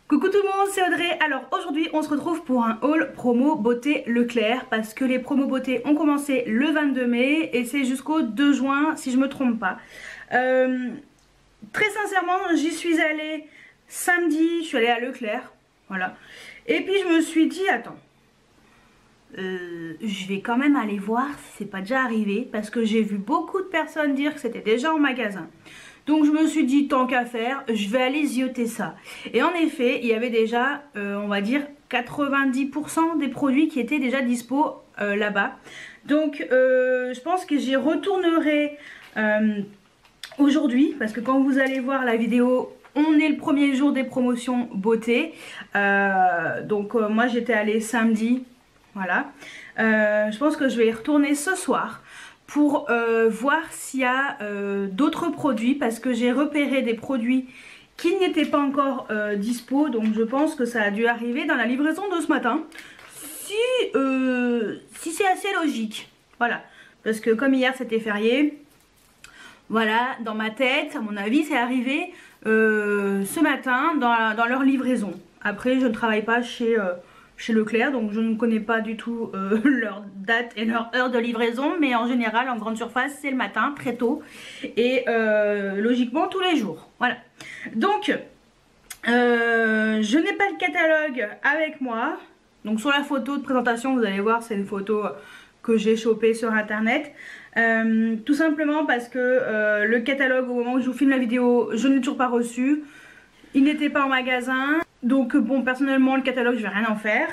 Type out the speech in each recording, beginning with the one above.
Coucou tout le monde, c'est Audrey. Alors aujourd'hui on se retrouve pour un haul promo beauté Leclerc parce que les promos beauté ont commencé le 22 mai et c'est jusqu'au 2 juin si je me trompe pas. Très sincèrement j'y suis allée samedi, je suis allée à Leclerc, voilà. Et puis je me suis dit attends, je vais quand même aller voir si c'est pas déjà arrivé parce que j'ai vu beaucoup de personnes dire que c'était déjà en magasin. Donc je me suis dit tant qu'à faire, je vais aller zioter ça. Et en effet, il y avait déjà, on va dire, 90% des produits qui étaient déjà dispo là-bas. Donc je pense que j'y retournerai aujourd'hui parce que quand vous allez voir la vidéo, on est le premier jour des promotions beauté. Donc moi j'étais allée samedi, voilà. Je pense que je vais y retourner ce soir pour voir s'il y a d'autres produits parce que j'ai repéré des produits qui n'étaient pas encore dispo, donc je pense que ça a dû arriver dans la livraison de ce matin si c'est assez logique, voilà, parce que comme hier c'était férié, voilà, dans ma tête à mon avis c'est arrivé ce matin dans leur livraison. Après je ne travaille pas chez Leclerc, donc je ne connais pas du tout leur date et leur heure de livraison, mais en général en grande surface c'est le matin très tôt et logiquement tous les jours, voilà. Donc je n'ai pas le catalogue avec moi, donc sur la photo de présentation vous allez voir c'est une photo que j'ai chopée sur internet, tout simplement parce que le catalogue au moment où je vous filme la vidéo je ne l'ai toujours pas reçu, il n'était pas en magasin. Donc bon, personnellement le catalogue je vais rien en faire.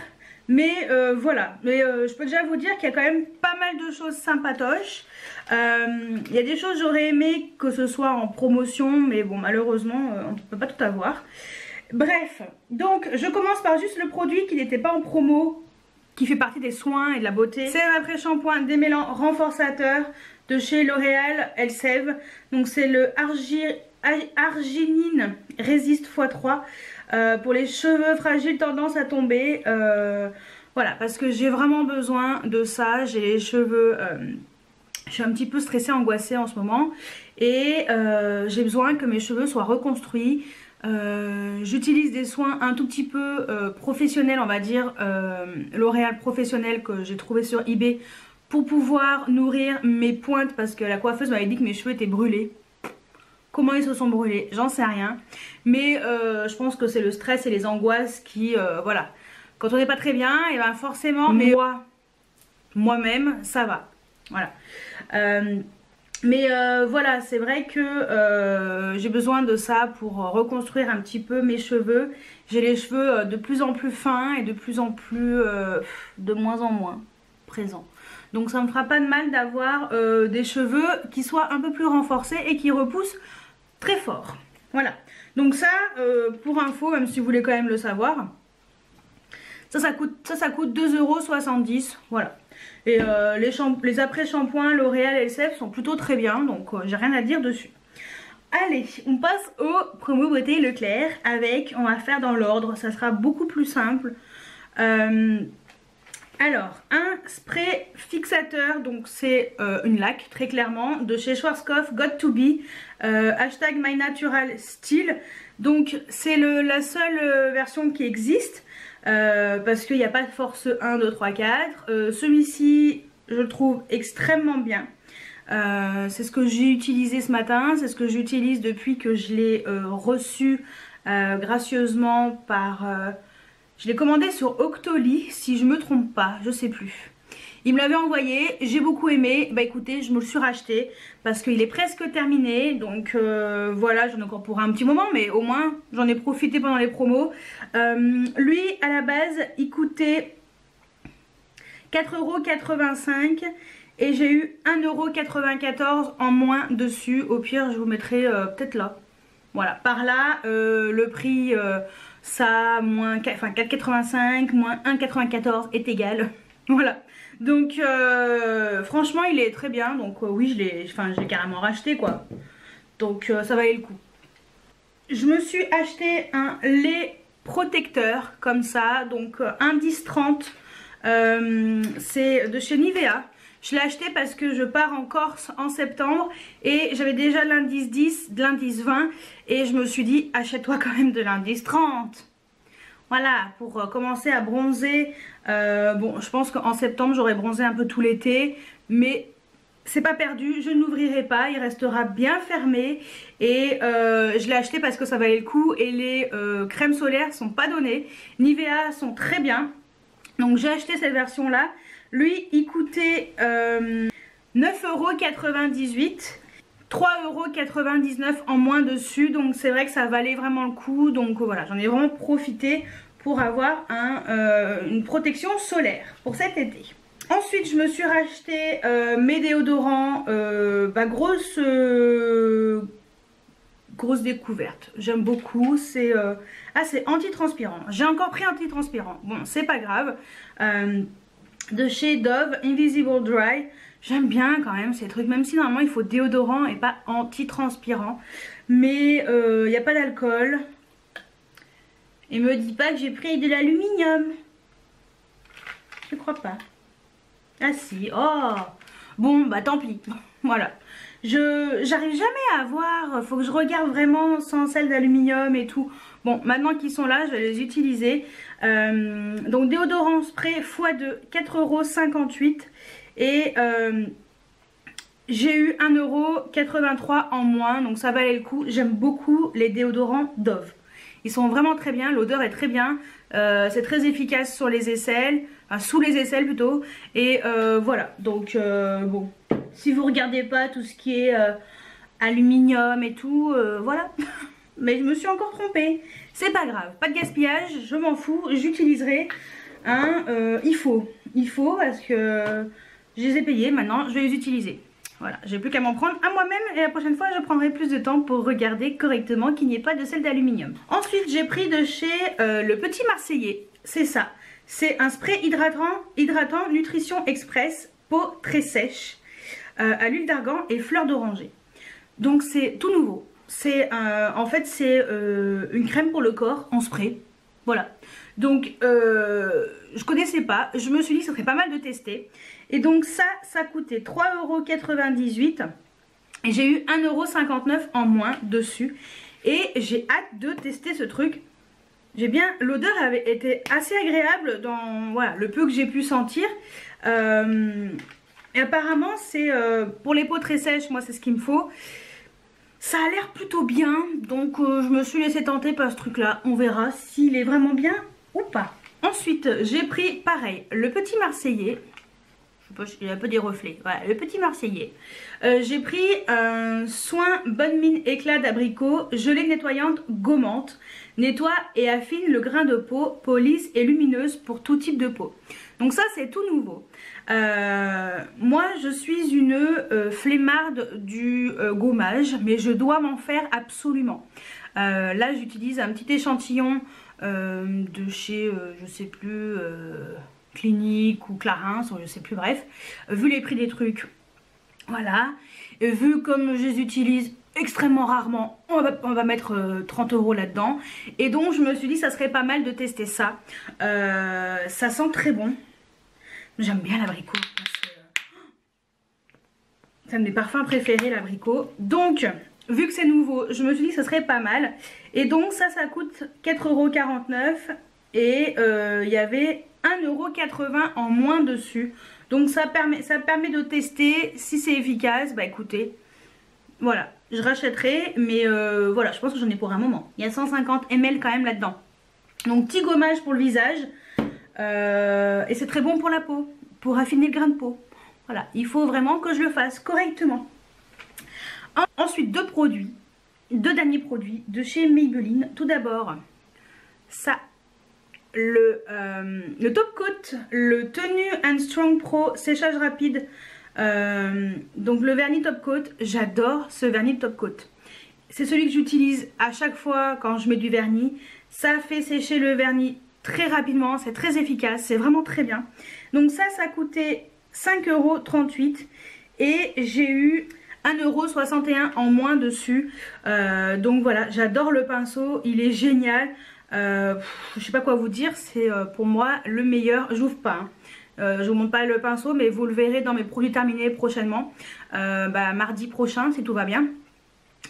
Mais voilà, mais je peux déjà vous dire qu'il y a quand même pas mal de choses sympatoches. Il y a des choses j'aurais aimé que ce soit en promotion, mais bon malheureusement on ne peut pas tout avoir. Bref, donc je commence par juste le produit qui n'était pas en promo, qui fait partie des soins et de la beauté. C'est un après-shampoing démêlant renforçateur de chez L'Oréal Elseve. Donc c'est le Arginine Résiste x3 pour les cheveux fragiles tendance à tomber, voilà, parce que j'ai vraiment besoin de ça. J'ai les cheveux, je suis un petit peu stressée, angoissée en ce moment et j'ai besoin que mes cheveux soient reconstruits. J'utilise des soins un tout petit peu professionnels, on va dire, L'Oréal professionnel que j'ai trouvé sur eBay pour pouvoir nourrir mes pointes parce que la coiffeuse m'avait dit que mes cheveux étaient brûlés. Comment ils se sont brûlés, j'en sais rien. Mais je pense que c'est le stress et les angoisses qui, voilà. Quand on n'est pas très bien, et ben forcément, mais moi-même, ça va. Voilà. Mais voilà, c'est vrai que j'ai besoin de ça pour reconstruire un petit peu mes cheveux. J'ai les cheveux de plus en plus fins et de plus en plus, de moins en moins présents. Donc ça me fera pas de mal d'avoir des cheveux qui soient un peu plus renforcés et qui repoussent très fort. Voilà. Donc ça, pour info, même si vous voulez quand même le savoir, ça coûte 2,70 €. Voilà. Et les après-shampoings L'Oréal Elseve sont plutôt très bien, donc j'ai rien à dire dessus. Allez, on passe au promo beauté Leclerc avec, on va faire dans l'ordre, ça sera beaucoup plus simple. Alors, un spray fixateur, donc c'est une laque très clairement de chez Schwarzkopf Got to Be, hashtag My Natural Style. Donc c'est la seule version qui existe parce qu'il n'y a pas de force 1, 2, 3, 4. Celui-ci je le trouve extrêmement bien. C'est ce que j'ai utilisé ce matin, c'est ce que j'utilise depuis que je l'ai reçu gracieusement par... je l'ai commandé sur Octoly, si je me trompe pas, je sais plus. Il me l'avait envoyé, j'ai beaucoup aimé. Bah écoutez, je me le suis racheté parce qu'il est presque terminé. Donc voilà, j'en ai encore pour un petit moment, mais au moins j'en ai profité pendant les promos. Lui, à la base, il coûtait 4,85 € et j'ai eu 1,94 € en moins dessus. Au pire, je vous mettrai peut-être là. Voilà, par là, le prix... ça, moins 4,85, moins 1,94 est égal. Voilà. Donc, franchement, il est très bien. Donc, oui, je l'ai carrément racheté, quoi. Donc, ça valait le coup. Je me suis acheté un lait protecteur, comme ça. Donc, indice 30. C'est de chez Nivea. Je l'ai acheté parce que je pars en Corse en septembre et j'avais déjà l'indice 10, l'indice 20 et je me suis dit achète-toi quand même de l'indice 30. voilà, pour commencer à bronzer. Bon, je pense qu'en septembre j'aurai bronzé un peu tout l'été, mais c'est pas perdu, je ne l'ouvrirai pas, il restera bien fermé. Et je l'ai acheté parce que ça valait le coup. Et les crèmes solaires sont pas données, Nivea sont très bien. Donc j'ai acheté cette version là. Lui il coûtait 9,98 €, 3,99 € en moins dessus. Donc c'est vrai que ça valait vraiment le coup. Donc voilà, j'en ai vraiment profité pour avoir une protection solaire pour cet été. Ensuite je me suis racheté mes déodorants, grosse découverte, j'aime beaucoup, c'est anti-transpirant. J'ai encore pris anti-transpirant, bon c'est pas grave, de chez Dove Invisible Dry. J'aime bien quand même ces trucs, même si normalement il faut déodorant et pas anti-transpirant. Mais il n'y a pas d'alcool. Et me dis pas que j'ai pris de l'aluminium. Je crois pas. Ah si, oh. Bon bah tant pis, voilà. J'arrive jamais à voir, faut que je regarde vraiment sans celle d'aluminium et tout. Bon, maintenant qu'ils sont là, je vais les utiliser. Donc déodorant spray x2, 4,58 €. Et j'ai eu 1,83 € en moins, donc ça valait le coup. J'aime beaucoup les déodorants Dove. Ils sont vraiment très bien, l'odeur est très bien. C'est très efficace sur les aisselles, enfin sous les aisselles plutôt. Et voilà, donc bon, si vous regardez pas tout ce qui est aluminium et tout, voilà. Mais je me suis encore trompée. C'est pas grave, pas de gaspillage, je m'en fous, j'utiliserai. Hein, il faut parce que je les ai payés, maintenant je vais les utiliser. Voilà, j'ai plus qu'à m'en prendre à moi-même et la prochaine fois je prendrai plus de temps pour regarder correctement qu'il n'y ait pas de sel d'aluminium. Ensuite j'ai pris de chez le Petit Marseillais, c'est ça. C'est un spray hydratant Nutrition Express, peau très sèche, à l'huile d'argan et fleur d'oranger. Donc c'est tout nouveau. C'est en fait c'est une crème pour le corps en spray. Voilà. Donc je connaissais pas, je me suis dit que ça serait pas mal de tester. Et donc ça coûtait 3,98 € et j'ai eu 1,59 € en moins dessus. Et j'ai hâte de tester ce truc. J'ai bien, l'odeur avait été assez agréable dans voilà, le peu que j'ai pu sentir. Et apparemment c'est pour les peaux très sèches, moi c'est ce qu'il me faut. Ça a l'air plutôt bien, donc je me suis laissé tenter par ce truc là. On verra s'il est vraiment bien ou pas. Ensuite j'ai pris pareil le Petit Marseillais. Il y a un peu des reflets. Voilà, le Petit Marseillais. J'ai pris un soin bonne mine éclat d'abricot, gelée nettoyante gommante. Nettoie et affine le grain de peau, peau lisse et lumineuse pour tout type de peau. Donc ça c'est tout nouveau. Moi je suis une flemmarde du gommage, mais je dois m'en faire absolument. Là j'utilise un petit échantillon de chez je sais plus Clinique ou Clarins, ou je sais plus, bref. Vu les prix des trucs, voilà. Et vu comme je les utilise extrêmement rarement, on va mettre 30 € là-dedans. Et donc je me suis dit ça serait pas mal de tester ça. Ça sent très bon. J'aime bien l'abricot. C'est un de mes parfums préférés, l'abricot. Donc vu que c'est nouveau, je me suis dit que ça serait pas mal. Et donc ça coûte 4,49 € et il y avait 1,80 € en moins dessus. Donc ça permet de tester si c'est efficace. Bah écoutez, voilà, je rachèterai. Mais voilà, je pense que j'en ai pour un moment. Il y a 150 ml quand même là-dedans. Donc petit gommage pour le visage. Et c'est très bon pour la peau, pour affiner le grain de peau. Voilà, il faut vraiment que je le fasse correctement. Ensuite deux derniers produits de chez Maybelline. Tout d'abord, ça, le Top Coat, le Tenue and Strong Pro séchage rapide. Donc le vernis Top Coat, j'adore ce vernis Top Coat. C'est celui que j'utilise à chaque fois quand je mets du vernis. Ça fait sécher le vernis très rapidement, c'est très efficace, c'est vraiment très bien. Donc ça coûtait 5,38 € et j'ai eu 1,61 € en moins dessus. Donc voilà, j'adore le pinceau, il est génial. Je sais pas quoi vous dire, c'est pour moi le meilleur. J'ouvre pas, hein. Je vous montre pas le pinceau, mais vous le verrez dans mes produits terminés prochainement. Mardi prochain si tout va bien.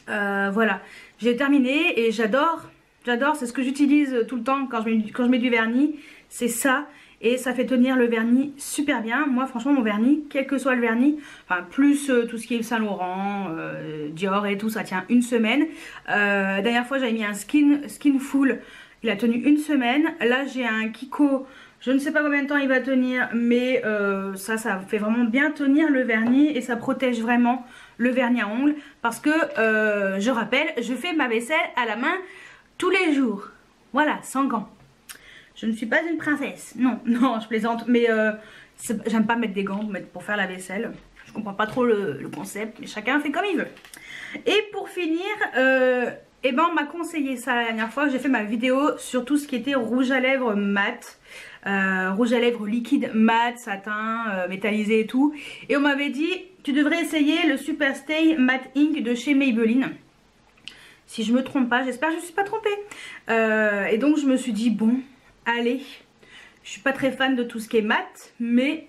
Voilà, j'ai terminé et j'adore J'adore, c'est ce que j'utilise tout le temps quand je mets du vernis. C'est ça. Et ça fait tenir le vernis super bien. Moi franchement mon vernis, quel que soit le vernis, enfin plus tout ce qui est Saint Laurent, Dior et tout, ça tient une semaine. Dernière fois j'avais mis un Skinful, il a tenu une semaine. Là j'ai un Kiko, je ne sais pas combien de temps il va tenir, mais ça fait vraiment bien tenir le vernis et ça protège vraiment le vernis à ongles. Parce que je rappelle, je fais ma vaisselle à la main tous les jours. Voilà, sans gants. Je ne suis pas une princesse, non, non, je plaisante, mais j'aime pas mettre des gants pour faire la vaisselle. Je comprends pas trop le concept, mais chacun fait comme il veut. Et pour finir, eh ben on m'a conseillé ça la dernière fois, j'ai fait ma vidéo sur tout ce qui était rouge à lèvres mat, rouge à lèvres liquide mat, satin, métallisé et tout. Et on m'avait dit, tu devrais essayer le Super Stay Matte Ink de chez Maybelline. Si je me trompe pas, j'espère que je ne suis pas trompée. Et donc je me suis dit, bon... Allez, je suis pas très fan de tout ce qui est mat, mais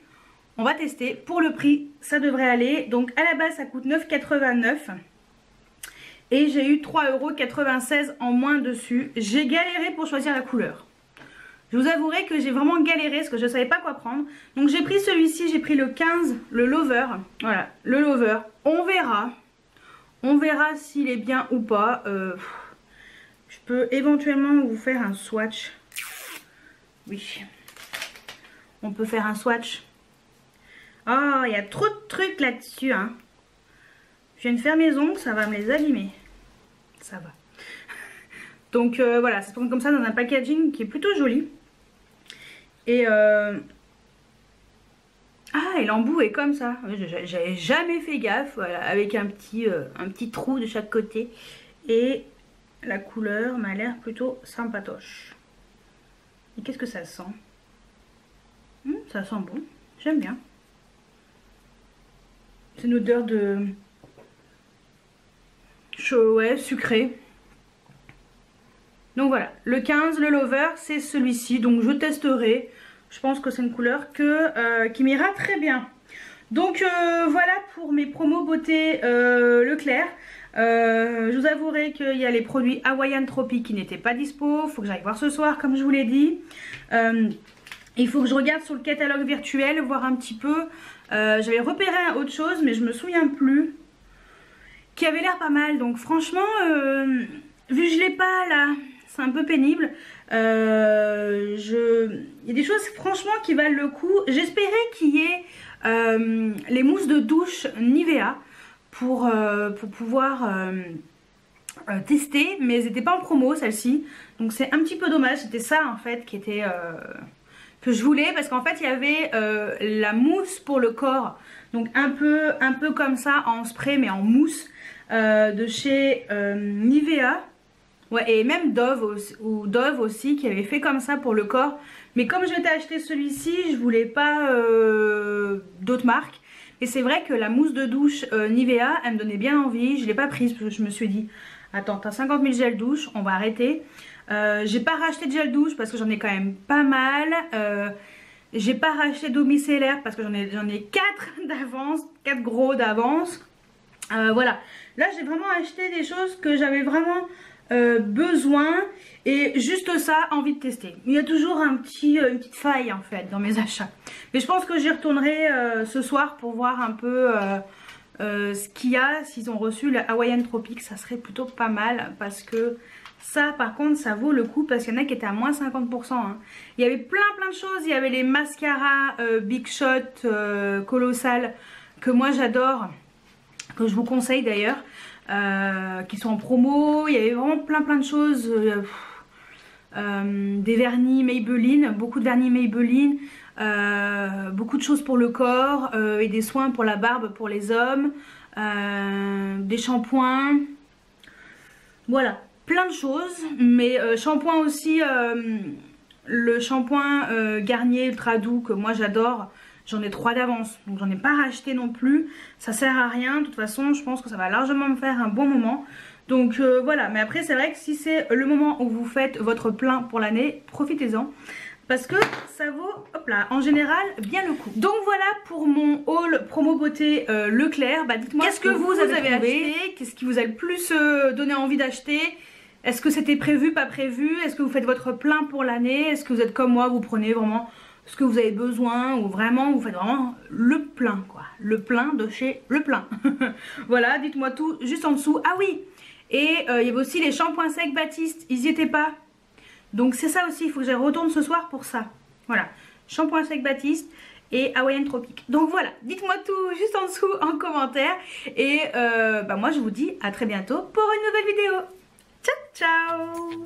on va tester. Pour le prix, ça devrait aller. Donc à la base, ça coûte 9,89 € et j'ai eu 3,96 € en moins dessus. J'ai galéré pour choisir la couleur. Je vous avouerai que j'ai vraiment galéré parce que je ne savais pas quoi prendre. Donc j'ai pris celui-ci, j'ai pris le 15, le Lover. Voilà, le Lover. On verra s'il est bien ou pas. Je peux éventuellement vous faire un swatch. Oui, on peut faire un swatch. Oh, il y a trop de trucs là-dessus, hein. Je viens de faire mes ongles, ça va me les abîmer. Ça va. Donc voilà, ça se prend comme ça dans un packaging qui est plutôt joli. Et ah, et l'embout est comme ça. J'avais jamais fait gaffe, voilà, avec un petit trou de chaque côté. Et la couleur m'a l'air plutôt sympatoche. Et qu'est-ce que ça sent? Ça sent bon, j'aime bien. C'est une odeur de... ouais, sucré. Donc voilà, le 15, le Lover, c'est celui-ci. Donc je testerai. Je pense que c'est une couleur qui m'ira très bien. Donc voilà pour mes promos beauté Leclerc. Je vous avouerai qu'il y a les produits Hawaiian Tropic qui n'étaient pas dispo. Il faut que j'aille voir ce soir comme je vous l'ai dit. Il faut que je regarde sur le catalogue virtuel, voir un petit peu. J'avais repéré autre chose mais je me souviens plus. Qui avait l'air pas mal. Donc franchement, vu que je l'ai pas là, c'est un peu pénible. Il y a des choses franchement qui valent le coup. J'espérais qu'il y ait les mousses de douche Nivea. Pour pouvoir tester, mais elles n'étaient pas en promo celle-ci, donc c'est un petit peu dommage. C'était ça en fait qui était que je voulais, parce qu'en fait il y avait la mousse pour le corps, donc un peu comme ça en spray mais en mousse de chez Nivea, ouais, et même Dove aussi qui avait fait comme ça pour le corps, mais comme je m'étais acheté celui-ci, je voulais pas d'autres marques. Et c'est vrai que la mousse de douche Nivea, elle me donnait bien envie. Je ne l'ai pas prise parce que je me suis dit, attends, t'as 50 000 gel douche, on va arrêter. J'ai pas racheté de gel douche parce que j'en ai quand même pas mal. J'ai pas racheté d'eau micellaire parce que j'en ai 4 d'avance, 4 gros d'avance. Voilà, là j'ai vraiment acheté des choses que j'avais vraiment besoin et juste ça, envie de tester. Il y a toujours une petite faille en fait dans mes achats, mais je pense que j'y retournerai ce soir pour voir un peu ce qu'il y a. S'ils ont reçu le Hawaiian Tropic, ça serait plutôt pas mal, parce que ça par contre ça vaut le coup, parce qu'il y en a qui étaient à moins 50%, hein. Il y avait plein de choses. Il y avait les mascaras Big Shot Colossal que moi j'adore, que je vous conseille d'ailleurs, qui sont en promo. Il y avait vraiment plein de choses, des vernis Maybelline, beaucoup de vernis Maybelline, beaucoup de choses pour le corps, et des soins pour la barbe pour les hommes, des shampoings, voilà, plein de choses. Mais shampoing aussi, le shampoing Garnier Ultra Doux que moi j'adore. J'en ai 3 d'avance, donc j'en ai pas racheté non plus. Ça sert à rien, de toute façon je pense que ça va largement me faire un bon moment. Donc voilà, mais après c'est vrai que si c'est le moment où vous faites votre plein pour l'année, profitez-en. Parce que ça vaut, hop là, en général bien le coup. Donc voilà pour mon haul promo beauté Leclerc. Bah dites-moi qu'est-ce que vous avez acheté, qu'est-ce qui vous a le plus donné envie d'acheter. Est-ce que c'était prévu, pas prévu? Est-ce que vous faites votre plein pour l'année? Est-ce que vous êtes comme moi, vous prenez vraiment ce que vous avez besoin ou vraiment vous faites vraiment le plein quoi, le plein de chez Le Plein. Voilà, dites-moi tout juste en dessous. Ah oui, et il y avait aussi les shampoings secs Baptiste, ils y étaient pas. Donc c'est ça aussi, il faut que je retourne ce soir pour ça. Voilà, shampoing sec Baptiste et Hawaiian Tropique. Donc voilà, dites-moi tout juste en dessous en commentaire. Et moi je vous dis à très bientôt pour une nouvelle vidéo. Ciao ciao.